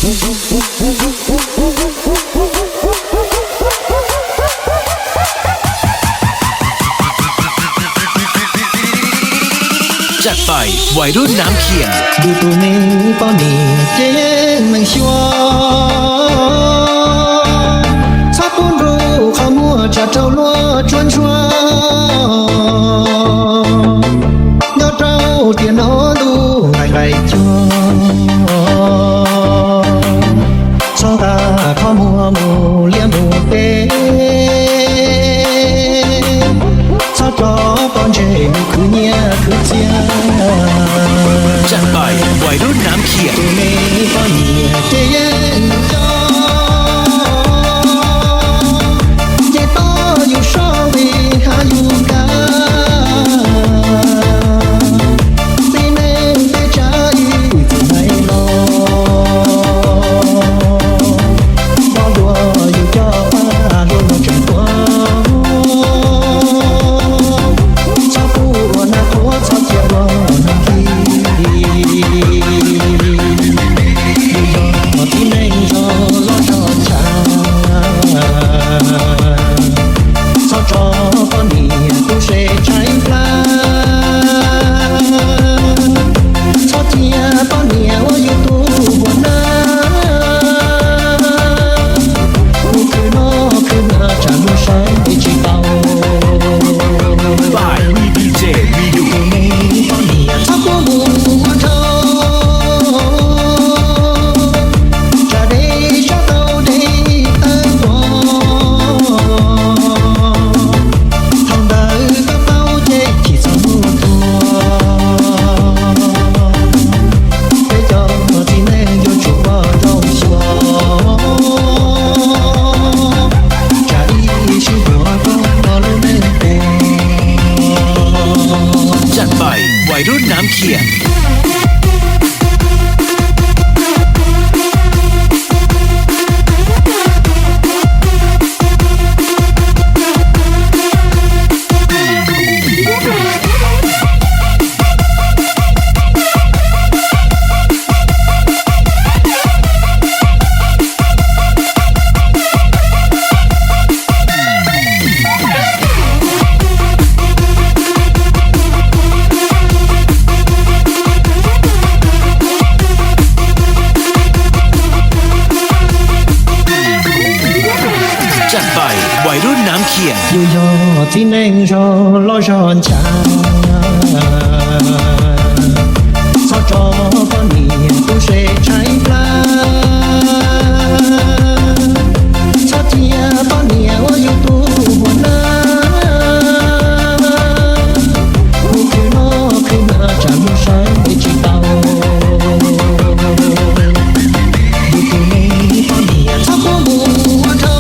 จัดไปวัยรุ่นน้ำเขียนดูตัวนี้ป้อนนี่เจ๊มันชัวถ้าคุณรู้ข้ามัวจะเจ้าลัวชวนชัวเดี๋ยวเจ้าเดี๋ยวนอดูไงไรชัวชอบตาข้ามัวมูเลี้ยมูเป้ชอบจอป้อนเจมีคือเนี่ยคือเจียจัดไปวัยรุ่นน้ำเขียนตัวนี้ป้อนนี่เจ๊ยังจอเจ๊ต่ออยู่ชอบไปหาอยู่กันตีเน่งเตใจที่ไหนรอมองดัวอยู่จอป้าโดนมองจังตัวชอบผู้น่าทัวชอบเจียวรอน้ำขี้ที่ไหนรอรอชอบชาชอบจอป้อนนี่กูเสียใจปลาชอบเจียป้อนนี่ว่าอยู่ตัวหัวหน้ากูคือน้าจะรู้ใช้ไม่จีเบาบายวีดีเจมีดูตัวนี้ป้อนนี่ชอบกูหัวเธอจะได้ชอบเราได้เอิ้นบ่ทางใดก็เฝ้าเจ๊ที่สมุทรตัวไปจอที่ไหนอยู่จุดว่าเราชัวจะอีชิบัวก็รอรู้ไม่เป็น จัดไปวัยรุ่นน้ำเขียนจัดไปวัยรุ่นน้ำเขียนอยู่ยอที่เน่งรอรอช้อนชาสอจอป้อนนี่กูเสียใจปลาชอบเจียป้อนนี่ว่าอยู่ตัวหัวหน้ากูคือน้าจะรู้ใช้ไม่จีเบาอยู่ตัวนี้ป้อนนี่ชอบกูหัวเธอ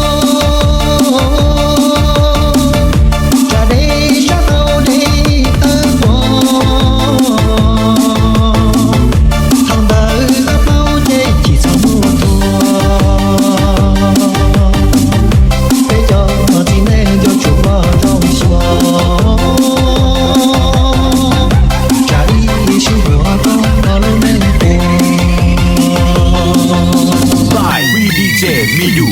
จะได้ชอบเราได้เอิ้นบ่ทางใดก็เฝ้าเจ๊ที่สมุทรตัวไปจอที่ไหนอยู่จุดว่าเราชัวจะอีชิบัวก็รอรู้ไม่เป็นบายวีดีเจมีดู